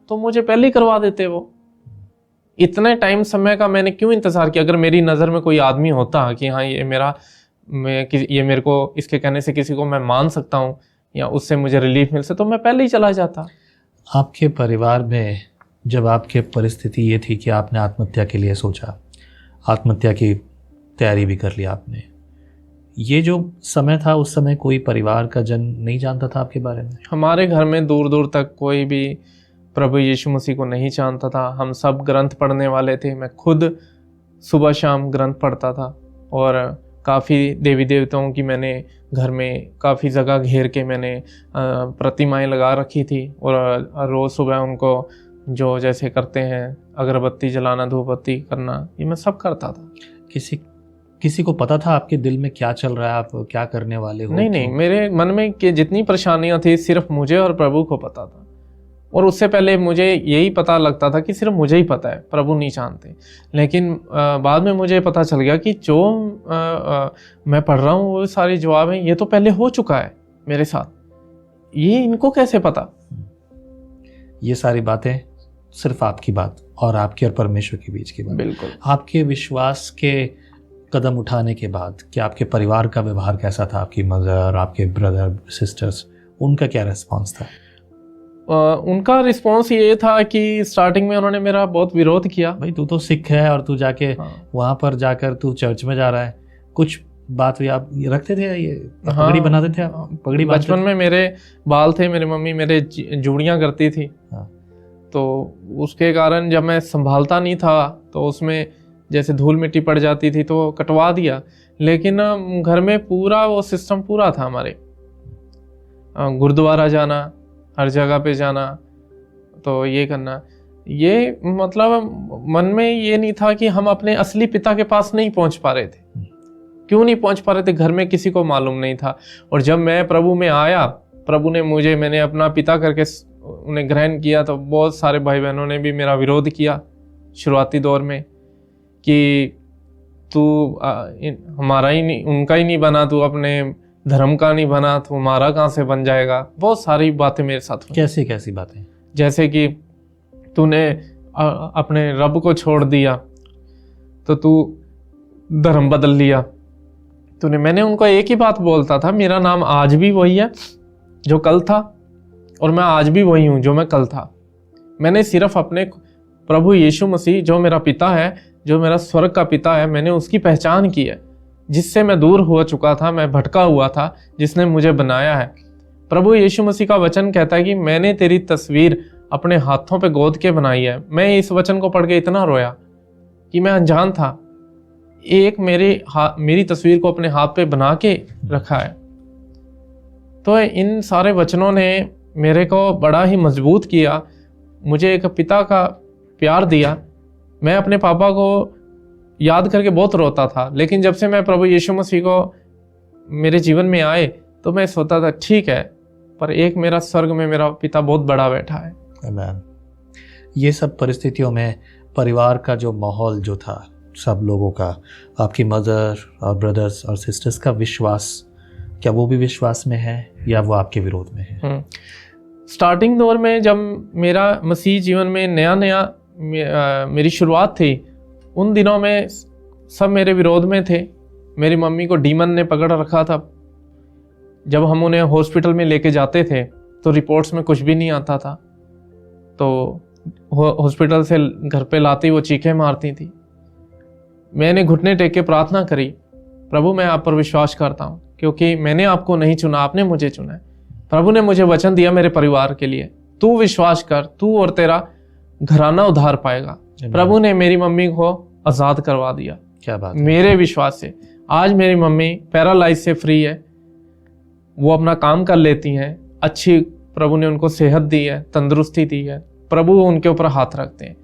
Speaker 1: तो मुझे पहले ही करवा देते वो। इतने टाइम समय का मैंने क्यों इंतज़ार किया? अगर मेरी नज़र में कोई आदमी होता कि हाँ ये मेरे को इसके कहने से किसी को मैं मान सकता हूँ या उससे मुझे रिलीफ मिल सकता, तो मैं पहले ही चला जाता।
Speaker 2: आपके परिवार में जब आपके परिस्थिति ये थी कि आपने आत्महत्या के लिए सोचा, आत्महत्या की तैयारी भी कर लिया आपने, ये जो समय था उस समय कोई परिवार का जन नहीं जानता था आपके बारे में? हमारे घर में दूर दूर तक कोई भी प्रभु यीशु मसीह को नहीं जानता था। हम सब ग्रंथ पढ़ने वाले थे, मैं खुद सुबह शाम ग्रंथ पढ़ता था और काफ़ी देवी देवताओं की मैंने घर में काफ़ी जगह घेर के मैंने प्रतिमाएं लगा रखी थी और रोज़ सुबह उनको जो जैसे करते हैं अगरबत्ती जलाना, धूपबत्ती करना, ये मैं सब करता था। किसी को पता था आपके दिल में क्या चल रहा है, आप क्या करने वाले हो?
Speaker 1: नहीं, मेरे मन में कि जितनी परेशानियां थी सिर्फ मुझे और प्रभु को पता था, और उससे पहले मुझे यही पता लगता था कि सिर्फ मुझे ही पता है, प्रभु नहीं जानते। लेकिन बाद में मुझे पता चल गया कि जो मैं पढ़ रहा हूँ वो सारे जवाब हैं, ये तो पहले हो चुका है मेरे साथ, ये इनको कैसे पता?
Speaker 2: ये सारी बातें सिर्फ आपकी बात और आपके और परमेश्वर के बीच की बात।
Speaker 1: बिल्कुल।
Speaker 2: आपके विश्वास के कदम उठाने के बाद क्या आपके परिवार का व्यवहार कैसा था? आपकी मदर, आपके ब्रदर सिस्टर्स, उनका क्या रिस्पॉन्स था?
Speaker 1: उनका रिस्पॉन्स ये था कि स्टार्टिंग में उन्होंने मेरा बहुत विरोध किया।
Speaker 2: भाई तू तो सिख है और तू जाके वहाँ पर जाकर तू चर्च में जा रहा है, कुछ बात भी आप रखते थे? ये पगड़ी बनाते थे आप? पगड़ी
Speaker 1: बचपन में मेरे बाल थे, मेरी मम्मी मेरे जूड़ियाँ करती थी, तो उसके कारण जब मैं संभालता नहीं था तो उसमें जैसे धूल मिट्टी पड़ जाती थी तो कटवा दिया। लेकिन घर में पूरा वो सिस्टम पूरा था हमारे, गुरुद्वारा जाना, हर जगह पे जाना, तो ये करना, ये मतलब मन में ये नहीं था कि हम अपने असली पिता के पास नहीं पहुंच पा रहे थे। क्यों नहीं पहुंच पा रहे थे? घर में किसी को मालूम नहीं था। और जब मैं प्रभु में आया, प्रभु ने मैंने अपना पिता करके उन्हें ग्रहण किया, तो बहुत सारे भाई बहनों ने भी मेरा विरोध किया शुरुआती दौर में कि तू हमारा ही नहीं, उनका ही नहीं बना, तू अपने धर्म का नहीं बना, तो हमारा कहाँ से बन जाएगा। बहुत सारी बातें मेरे साथ हुई।
Speaker 2: कैसी बातें? जैसे
Speaker 1: कि तूने अपने रब को छोड़ दिया तो तू धर्म बदल लिया तूने। मैंने उनको एक ही बात बोलता था, मेरा नाम आज भी वही है जो कल था, और मैं आज भी वही हूँ जो मैं कल था। मैंने सिर्फ अपने प्रभु यीशु मसीह जो मेरा पिता है, जो मेरा स्वर्ग का पिता है, मैंने उसकी पहचान की है, जिससे मैं दूर हो चुका था, मैं भटका हुआ था, जिसने मुझे बनाया है। प्रभु यीशु मसीह का वचन कहता है कि मैंने तेरी तस्वीर अपने हाथों पे गोद के बनाई है। मैं इस वचन को पढ़ के इतना रोया कि मैं अनजान था। एक मेरी तस्वीर को अपने हाथ पे बना के रखा है। तो इन सारे वचनों ने मेरे को बड़ा ही मजबूत किया, मुझे एक पिता का प्यार दिया। मैं अपने पापा को याद करके बहुत रोता था, लेकिन जब से मैं प्रभु यीशु मसीह को मेरे जीवन में आए तो मैं सोचता था ठीक है, पर एक मेरा स्वर्ग में मेरा पिता बहुत बड़ा बैठा है।
Speaker 2: आमीन। ये सब परिस्थितियों में परिवार का जो माहौल जो था, सब लोगों का, आपकी मदर और ब्रदर्स और सिस्टर्स का विश्वास, क्या वो भी विश्वास में है या वो आपके विरोध में है?
Speaker 1: स्टार्टिंग दौर में जब मेरा मसीह जीवन में नया मेरी शुरुआत थी, उन दिनों में सब मेरे विरोध में थे। मेरी मम्मी को डीमन ने पकड़ रखा था। जब हम उन्हें हॉस्पिटल में लेके जाते थे तो रिपोर्ट्स में कुछ भी नहीं आता था, तो हॉस्पिटल से घर पे लाती वो चीखें मारती थी। मैंने घुटने टेक के प्रार्थना करी, प्रभु मैं आप पर विश्वास करता हूँ, क्योंकि मैंने आपको नहीं चुना, आपने मुझे चुना है। प्रभु ने मुझे वचन दिया मेरे परिवार के लिए, तू विश्वास कर, तू और तेरा घराना उद्धार पाएगा। प्रभु ने मेरी मम्मी को आज़ाद करवा दिया।
Speaker 2: क्या बात,
Speaker 1: मेरे विश्वास से आज मेरी मम्मी पैरालाइज से फ्री है, वो अपना काम कर लेती हैं, अच्छी प्रभु ने उनको सेहत दी है, तंदुरुस्ती दी है। प्रभु उनके ऊपर हाथ रखते हैं,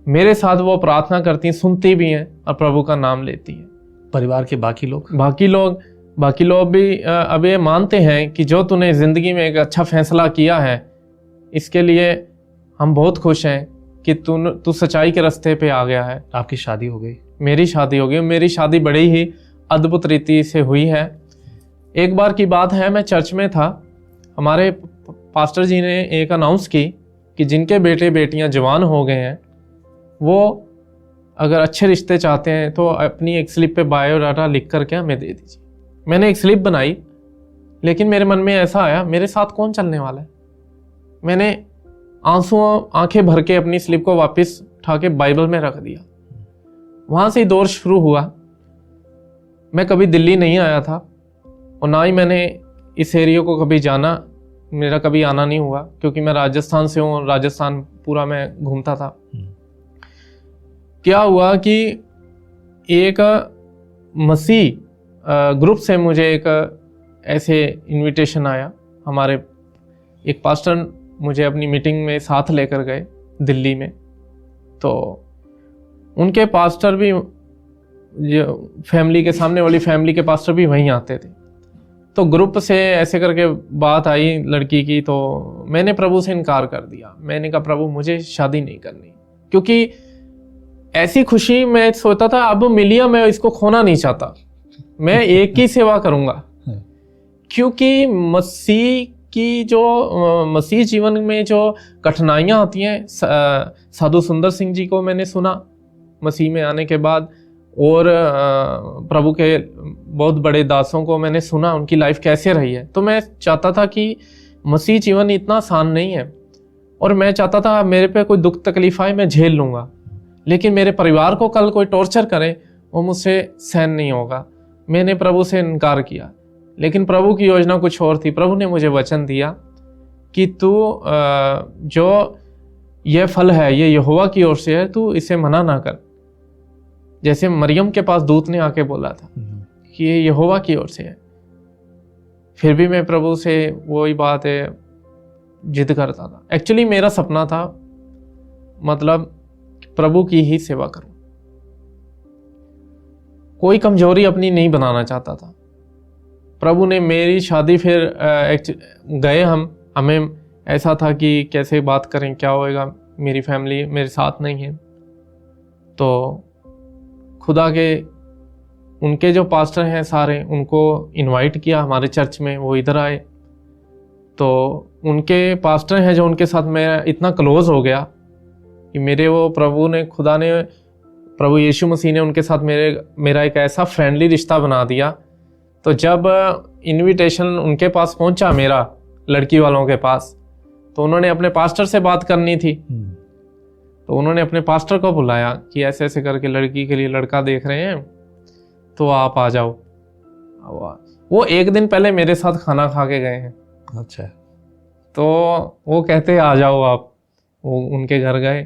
Speaker 1: मेरे साथ वो प्रार्थना करती हैं, सुनती भी हैं और प्रभु का नाम लेती हैं।
Speaker 2: परिवार के बाकी
Speaker 1: लोग भी अब ये मानते हैं कि जो तूने ज़िंदगी में एक अच्छा फैसला किया है, इसके लिए हम बहुत खुश हैं कि तू सच्चाई के रास्ते पे आ गया है।
Speaker 2: आपकी शादी हो गई?
Speaker 1: मेरी शादी हो गई। मेरी शादी बड़ी ही अद्भुत रीति से हुई है। एक बार की बात है, मैं चर्च में था, हमारे पास्टर जी ने एक अनाउंस की कि जिनके बेटे बेटियां जवान हो गए हैं, वो अगर अच्छे रिश्ते चाहते हैं तो अपनी एक स्लिप पे बायोडाटा लिख करके हमें दे दीजिए। मैंने एक स्लिप बनाई, लेकिन मेरे मन में ऐसा आया, मेरे साथ कौन चलने वाला है। मैंने आंखें भर के अपनी स्लिप को वापस उठा के बाइबल में रख दिया। वहाँ से ही दौर शुरू हुआ। मैं कभी दिल्ली नहीं आया था और ना ही मैंने इस एरिया को कभी जाना, मेरा कभी आना नहीं हुआ, क्योंकि मैं राजस्थान से हूँ, राजस्थान पूरा मैं घूमता था। क्या हुआ कि एक मसीह ग्रुप से मुझे एक ऐसे इनविटेशन आया। हमारे एक पास्टर मुझे अपनी मीटिंग में साथ लेकर गए दिल्ली में, तो उनके पास्टर भी, जो फैमिली के सामने वाली फैमिली के पास्टर भी वहीं आते थे। तो ग्रुप से ऐसे करके बात आई लड़की की, तो मैंने प्रभु से इनकार कर दिया। मैंने कहा प्रभु मुझे शादी नहीं करनी, क्योंकि ऐसी खुशी मैं सोचता था अब मिलिया, मैं इसको खोना नहीं चाहता, मैं एक ही सेवा करूंगा। क्योंकि मसीह जीवन में जो कठिनाइयाँ आती हैं, साधु सुंदर सिंह जी को मैंने सुना मसीह में आने के बाद, और प्रभु के बहुत बड़े दासों को मैंने सुना, उनकी लाइफ कैसे रही है। तो मैं चाहता था कि मसीह जीवन इतना आसान नहीं है, और मैं चाहता था मेरे पे कोई दुख तकलीफ आए मैं झेल लूँगा, लेकिन मेरे परिवार को कल कोई टॉर्चर करे वो मुझसे सहन नहीं होगा। मैंने प्रभु से इनकार किया, लेकिन प्रभु की योजना कुछ और थी। प्रभु ने मुझे वचन दिया कि तू जो ये फल है ये यहोवा की ओर से है, तू इसे मना ना कर। जैसे मरियम के पास दूत ने आके बोला था कि ये यहोवा की ओर से है, फिर भी मैं प्रभु से वही बात है जिद करता था। एक्चुअली मेरा सपना था, मतलब प्रभु की ही सेवा करूं, कोई कमजोरी अपनी नहीं बनाना चाहता था। प्रभु ने मेरी शादी, फिर गए हमें ऐसा था कि कैसे बात करें, क्या होएगा, मेरी फैमिली मेरे साथ नहीं है। तो खुदा के उनके जो पास्टर हैं सारे, उनको इनवाइट किया हमारे चर्च में, वो इधर आए। तो उनके पास्टर हैं जो, उनके साथ मैं इतना क्लोज हो गया कि मेरे वो प्रभु यीशु मसीह ने उनके साथ मेरा एक ऐसा फ्रेंडली रिश्ता बना दिया। तो जब इनविटेशन उनके पास पहुंचा, मेरा लड़की वालों के पास, तो उन्होंने अपने पास्टर से बात करनी थी। तो उन्होंने अपने पास्टर को बुलाया कि ऐसे ऐसे करके लड़की के लिए लड़का देख रहे हैं, तो आप आ जाओ। वो एक दिन पहले मेरे साथ खाना खा के गए हैं।
Speaker 2: अच्छा।
Speaker 1: तो वो कहते आ जाओ आप। वो उनके घर गए,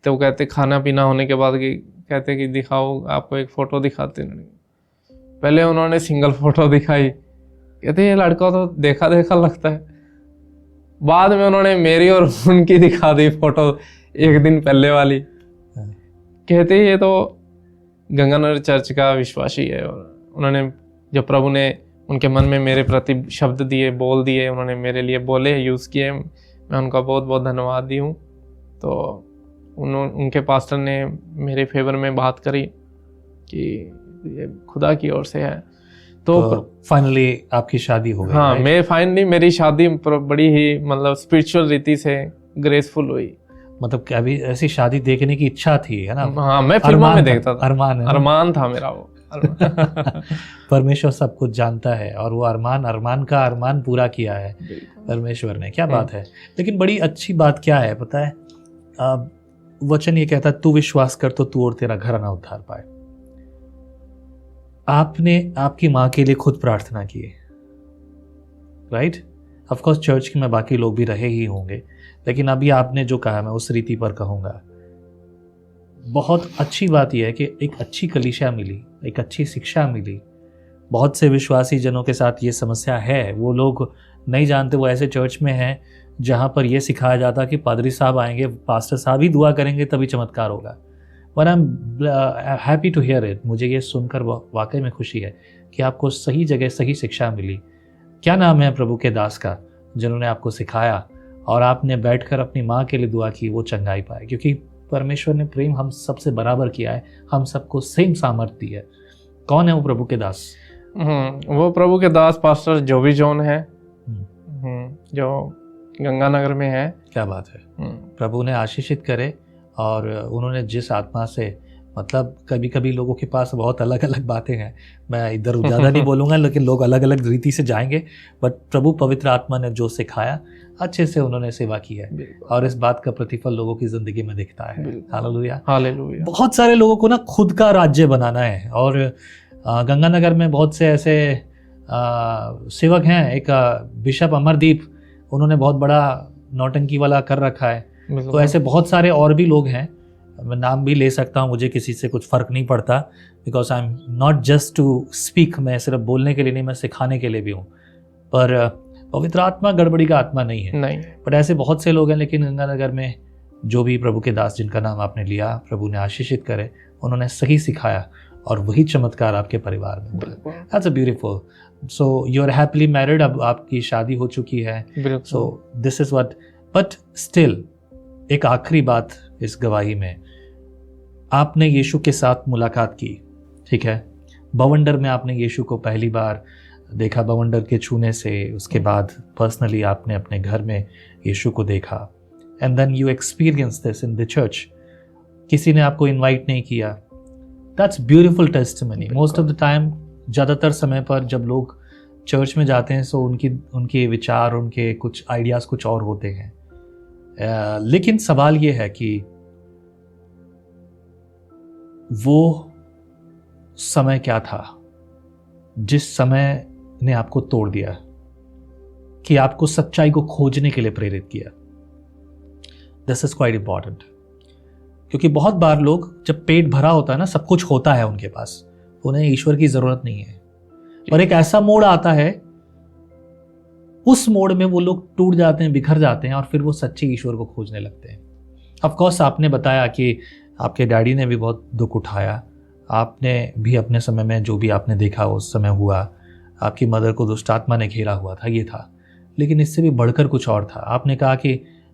Speaker 1: तो वो कहते खाना पीना होने के बाद कि कहते कि दिखाओ, आपको एक फ़ोटो दिखाते हैं। पहले उन्होंने सिंगल फ़ोटो दिखाई, कहते ये लड़का तो देखा देखा लगता है। बाद में उन्होंने मेरी और उनकी दिखा दी फ़ोटो, एक दिन पहले वाली। कहते ये तो गंगानगर चर्च का विश्वासी है, और उन्होंने जब प्रभु ने उनके मन में मेरे प्रति शब्द दिए, बोल दिए, उन्होंने मेरे लिए बोले, यूज़ किए, मैं उनका बहुत बहुत धन्यवाद दी हूँ। तो उनके पास्टर ने मेरे फेवर में बात करी कि ये खुदा की ओर से है। तो
Speaker 2: फाइनली आपकी शादी हो गई।
Speaker 1: हाँ, मैं फाइनली मेरी शादी बड़ी ही मतलब स्पिरिचुअल रीति से ग्रेसफुल हुई।
Speaker 2: मतलब कि अभी ऐसी शादी देखने की इच्छा थी, है ना?
Speaker 1: हाँ, मैं फिल्मों में देखता था।
Speaker 2: अरमान
Speaker 1: था मेरा वो।
Speaker 2: परमेश्वर सब कुछ जानता है, और वो अरमान का अरमान पूरा किया है परमेश्वर ने। क्या बात है। लेकिन बड़ी अच्छी बात क्या है पता है, वचन ये कहता है तू विश्वास कर तो तू और तेरा घर ना उद्धार पाए। आपने आपकी माँ के लिए खुद प्रार्थना की, राइट? ऑफ कोर्स चर्च में बाकी लोग भी रहे ही होंगे, लेकिन अभी आपने जो कहा मैं उस रीति पर कहूँगा। बहुत अच्छी बात यह है कि एक अच्छी कलीसिया मिली, एक अच्छी शिक्षा मिली। बहुत से विश्वासी जनों के साथ ये समस्या है, वो लोग नहीं जानते, वो ऐसे चर्च में हैं जहाँ पर यह सिखाया जाता कि पादरी साहब आएंगे, पास्टर साहब ही दुआ करेंगे तभी चमत्कार होगा। But I am happy to hear it. मुझे ये सुनकर वाकई में खुशी है कि आपको सही जगह सही शिक्षा मिली। क्या नाम है प्रभु के दास का जिन्होंने आपको सिखाया और आपने बैठकर अपनी माँ के लिए दुआ की, वो चंगाई पाए? क्योंकि परमेश्वर ने प्रेम हम सबसे बराबर किया है, हम सबको सेम सामर्थ्य दी है। कौन है वो प्रभु के दास?
Speaker 1: वो प्रभु के दास पास्टर जोबी जॉन है, जो गंगानगर में है।
Speaker 2: क्या बात है। प्रभु ने आशीषित करे। और उन्होंने जिस आत्मा से, मतलब कभी कभी लोगों के पास बहुत अलग अलग बातें हैं, मैं इधर ज़्यादा नहीं बोलूँगा, लेकिन लोग अलग अलग रीति से जाएंगे, बट प्रभु पवित्र आत्मा ने जो सिखाया अच्छे से उन्होंने सेवा की है, और इस बात का प्रतिफल लोगों की ज़िंदगी में दिखता है। Hallelujah, hallelujah. बहुत सारे लोगों को ना खुद का राज्य बनाना है, और गंगानगर में बहुत से ऐसे सेवक हैं। एक बिशप अमरदीप, उन्होंने बहुत बड़ा नौटंकी वाला कर रखा है। तो ऐसे बहुत सारे और भी लोग हैं, मैं नाम भी ले सकता हूँ, मुझे किसी से कुछ फ़र्क नहीं पड़ता, because I am not just to speak. मैं सिर्फ बोलने के लिए नहीं, मैं सिखाने के लिए भी हूँ। पर पवित्र आत्मा गड़बड़ी का आत्मा नहीं है, नहीं। बट ऐसे बहुत से लोग हैं। लेकिन गंगानगर में जो भी प्रभु के दास जिनका नाम आपने लिया, प्रभु ने आशीषित करे, उन्होंने सही सिखाया, और वही चमत्कार आपके परिवार में हुआ। That's a beautiful. So you are happily married, अब आपकी शादी हो चुकी है। So this is what, but still एक आखिरी बात इस गवाही में, आपने यीशु के साथ मुलाकात की, ठीक है? बवंडर में आपने यीशु को पहली बार देखा, बवंडर के छूने से। उसके बाद पर्सनली आपने अपने घर में यीशु को देखा, and then you experience this in the church. किसी ने आपको इनवाइट नहीं किया। That's beautiful testimony. Most of the time, ज़्यादातर समय पर जब लोग चर्च में जाते हैं, सो उनके विचार, उनके कुछ आइडियाज़ कुछ और होते हैं। लेकिन सवाल ये है कि वो समय क्या था जिस समय ने आपको तोड़ दिया, कि आपको सच्चाई को खोजने के लिए प्रेरित किया? दिस इज क्वाइट इंपॉर्टेंट, क्योंकि बहुत बार लोग, जब पेट भरा होता है ना, सब कुछ होता है उनके पास, उन्हें ईश्वर की जरूरत नहीं है। पर एक ऐसा मोड़ आता है, उस मोड़ में वो लोग टूट जाते हैं, बिखर जाते हैं, और फिर वो सच्चे ईश्वर को खोजने लगते हैं। ऑफ कोर्स आपने बताया कि आपके डैडी ने भी बहुत दुख उठाया, आपने भी अपने समय में जो भी आपने देखा उस समय हुआ, आपकी मदर को दुष्ट आत्मा ने घेरा हुआ था, ये था। लेकिन इससे भी बढ़कर कुछ और था। आपने कहा कि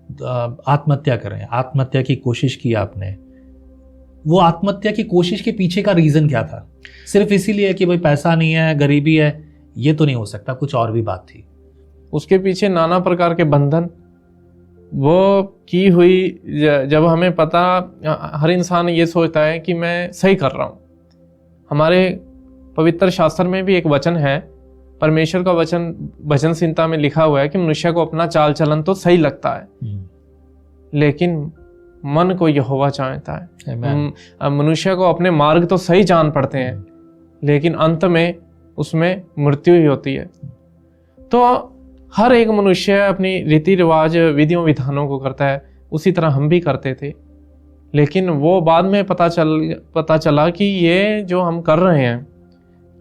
Speaker 2: आत्महत्या करें, आत्महत्या की कोशिश की आपने। वो आत्महत्या की कोशिश के पीछे का रीज़न क्या था? सिर्फ इसीलिए कि भाई पैसा नहीं है, गरीबी है? ये तो नहीं हो सकता, कुछ और भी बात थी।
Speaker 1: उसके पीछे नाना प्रकार के बंधन वो की हुई। जब हमें पता, हर इंसान ये सोचता है कि मैं सही कर रहा हूँ। हमारे पवित्र शास्त्र में भी एक वचन है, परमेश्वर का वचन भजन संहिता में लिखा हुआ है कि मनुष्य को अपना चाल चलन तो सही लगता है, लेकिन मन को यहोवा चाहता है। मनुष्य को अपने मार्ग तो सही जान पड़ते हैं, लेकिन अंत में उसमें मृत्यु ही होती है। तो हर एक मनुष्य अपनी रीति रिवाज, विधियों विधानों को करता है, उसी तरह हम भी करते थे। लेकिन वो बाद में पता चला कि ये जो हम कर रहे हैं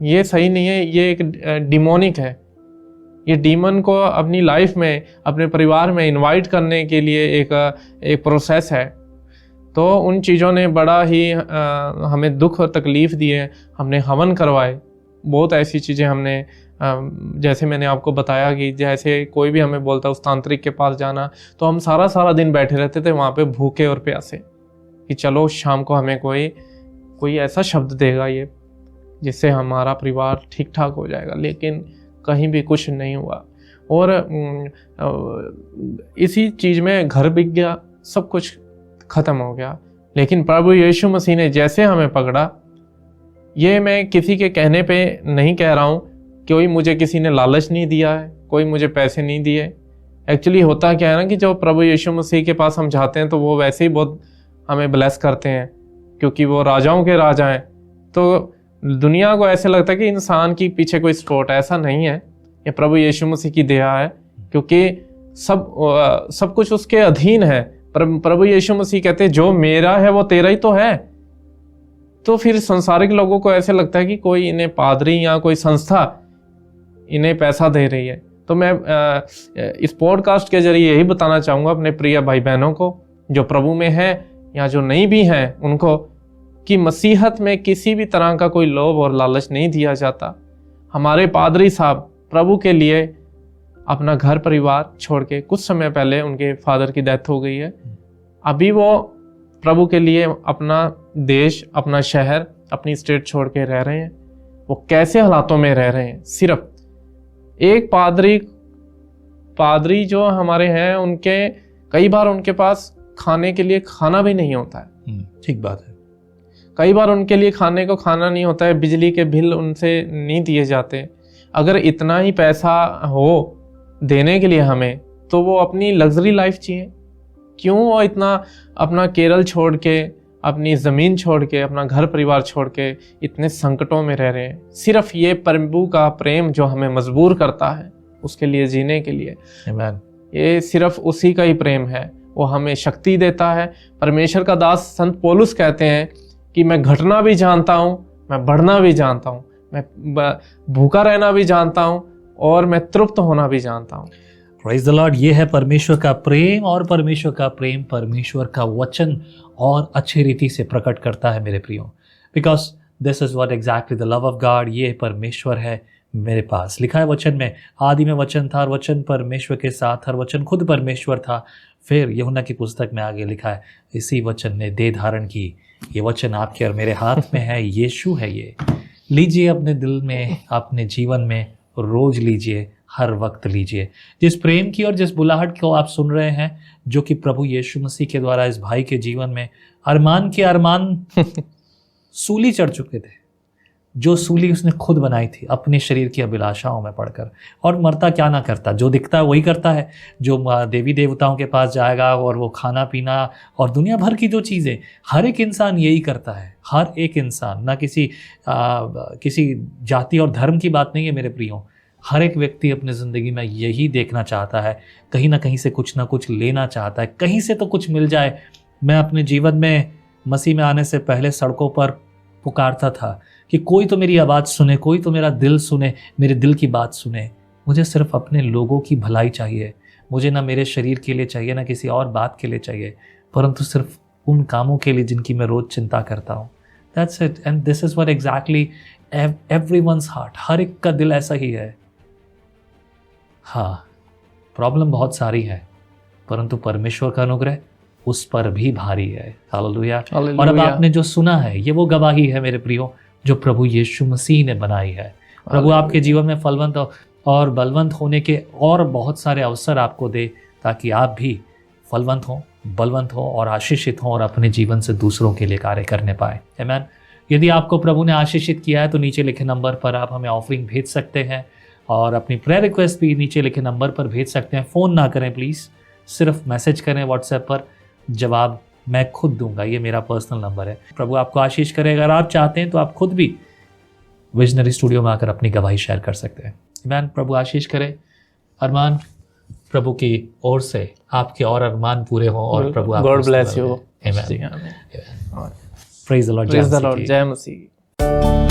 Speaker 1: ये सही नहीं है, ये एक डिमोनिक है। ये डीमन को अपनी लाइफ में, अपने परिवार में इनवाइट करने के लिए एक प्रोसेस है। तो उन चीज़ों ने बड़ा ही हमें दुख और तकलीफ़ दिए। हमने हवन करवाए, बहुत ऐसी चीज़ें हमने, जैसे मैंने आपको बताया कि जैसे कोई भी हमें बोलता उस तांत्रिक के पास जाना, तो हम सारा दिन बैठे रहते थे वहाँ पे भूखे और प्यासे कि चलो शाम को हमें कोई ऐसा शब्द देगा ये जिससे हमारा परिवार ठीक ठाक हो जाएगा। लेकिन कहीं भी कुछ नहीं हुआ और इसी चीज़ में घर बिक गया, सब कुछ ख़त्म हो गया। लेकिन प्रभु यीशु मसीह ने जैसे हमें पकड़ा, ये मैं किसी के कहने पे नहीं कह रहा हूँ, कोई मुझे किसी ने लालच नहीं दिया है, कोई मुझे पैसे नहीं दिए। एक्चुअली होता क्या है ना कि जब प्रभु यीशु मसीह के पास हम जाते हैं तो वो वैसे ही बहुत हमें ब्लेस करते हैं, क्योंकि वो राजाओं के राजा हैं। तो दुनिया को ऐसे लगता है कि इंसान के पीछे कोई सपोर्ट, ऐसा नहीं है। ये प्रभु यीशु मसीह की दया है, क्योंकि सब कुछ उसके अधीन है। प्रभु यीशु मसीह कहते हैं जो मेरा है वो तेरा ही तो है। तो फिर संसारिक लोगों को ऐसे लगता है कि कोई इन्हें पादरी या कोई संस्था इन्हें पैसा दे रही है। तो मैं इस पॉडकास्ट के जरिए यही बताना चाहूँगा अपने प्रिय भाई बहनों को जो प्रभु में हैं या जो नहीं भी हैं उनको, कि मसीहत में किसी भी तरह का कोई लोभ और लालच नहीं दिया जाता। हमारे पादरी साहब प्रभु के लिए अपना घर परिवार छोड़ के, कुछ समय पहले उनके फादर की डेथ हो गई है, अभी वो प्रभु के लिए अपना देश, अपना शहर, अपनी स्टेट छोड़ के रह रहे हैं। वो कैसे हालातों में रह रहे हैं। सिर्फ एक पादरी जो हमारे हैं, उनके कई बार उनके पास खाने के लिए खाना भी नहीं होता है।
Speaker 2: ठीक बात है।
Speaker 1: कई बार उनके लिए खाने को खाना नहीं होता है, बिजली के बिल उनसे नहीं दिए जाते। अगर इतना ही पैसा हो देने के लिए हमें, तो वो अपनी लग्जरी लाइफ चाहिए। क्यों वो इतना अपना केरल छोड़ के, अपनी ज़मीन छोड़ के, अपना घर परिवार छोड़ के इतने संकटों में रह रहे हैं? सिर्फ ये प्रभु का प्रेम जो हमें मजबूर करता है उसके लिए जीने के लिए।
Speaker 2: आमीन।
Speaker 1: ये सिर्फ उसी का ही प्रेम है, वो हमें शक्ति देता है। परमेश्वर का दास संत पौलुस कहते हैं कि मैं घटना भी जानता हूँ, मैं बढ़ना भी जानता हूँ, मैं भूखा रहना भी जानता हूँ और मैं तृप्त होना भी जानता हूँ।
Speaker 2: Praise the Lord. ये है परमेश्वर का प्रेम, और परमेश्वर का प्रेम परमेश्वर का वचन और अच्छी रीति से प्रकट करता है मेरे प्रियो। Because this is what exactly the love of God. ये परमेश्वर है मेरे पास। लिखा है वचन में, आदि में वचन था और वचन परमेश्वर के साथ और वचन खुद परमेश्वर था। फिर यूहन्ना की पुस्तक में आगे लिखा है, इसी वचन ने देह धारण की। ये वचन आपके और मेरे हाथ में है, यीशु है। ये लीजिए अपने दिल में, अपने जीवन में रोज लीजिए, हर वक्त लीजिए। जिस प्रेम की और जिस बुलाहट को आप सुन रहे हैं, जो कि प्रभु यीशु मसीह के द्वारा इस भाई के जीवन में अरमान के अरमान सूली चढ़ चुके थे, जो सूली उसने खुद बनाई थी अपने शरीर की अभिलाषाओं में पड़कर। और मरता क्या ना करता, जो दिखता है वही करता है। जो देवी देवताओं के पास जाएगा और वो खाना पीना और दुनिया भर की जो चीज़ें, हर एक इंसान यही करता है। हर एक इंसान, ना किसी जाति और धर्म की बात नहीं है मेरे प्रियो। हर एक व्यक्ति अपनी ज़िंदगी में यही देखना चाहता है, कहीं ना कहीं से कुछ ना कुछ लेना चाहता है, कहीं से तो कुछ मिल जाए। मैं अपने जीवन में मसीह में आने से पहले सड़कों पर पुकारता था कि कोई तो मेरी आवाज़ सुने, कोई तो मेरा दिल सुने, मेरे दिल की बात सुने। मुझे सिर्फ अपने लोगों की भलाई चाहिए। मुझे ना मेरे शरीर के लिए चाहिए, ना किसी और बात के लिए चाहिए, परंतु सिर्फ उन कामों के लिए जिनकी मैं रोज़ चिंता करता हूँ। That's it. And this is what exactly everyone's heart. हर एक का दिल ऐसा ही है। हाँ, प्रॉब्लम बहुत सारी है, परंतु परमेश्वर का अनुग्रह उस पर भी भारी है। हालेलुया। और अब आपने जो सुना है, ये वो गवाही है मेरे प्रियो जो प्रभु यीशु मसीह ने बनाई है। प्रभु आपके जीवन में फलवंत और बलवंत होने के और बहुत सारे अवसर आपको दे, ताकि आप भी फलवंत हों, बलवंत हों और आशीषित हों और अपने जीवन से दूसरों के लिए कार्य करने पाए। आमीन। यदि आपको प्रभु ने आशीषित किया है तो नीचे लिखे नंबर पर आप हमें ऑफरिंग भेज सकते हैं और अपनी प्रेयर रिक्वेस्ट भी नीचे लिखे नंबर पर भेज सकते हैं। फ़ोन ना करें प्लीज़, सिर्फ मैसेज करें व्हाट्सएप पर, जवाब मैं खुद दूंगा। ये मेरा पर्सनल नंबर है। प्रभु आपको आशीष करे। अगर आप चाहते हैं तो आप खुद भी विजनरी स्टूडियो में आकर अपनी गवाही शेयर कर सकते हैं। आमीन। प्रभु आशीष करे। अरमान प्रभु की ओर से आपके और अरमान पूरे हों और प्रभु आपको
Speaker 1: गॉड ब्लेस यू।
Speaker 2: Amen.
Speaker 1: जी आमीन।
Speaker 2: Praise the Lord.
Speaker 1: Praise the
Speaker 2: जय
Speaker 1: लॉर्ड,
Speaker 2: मसीह की।
Speaker 1: जय मसीह।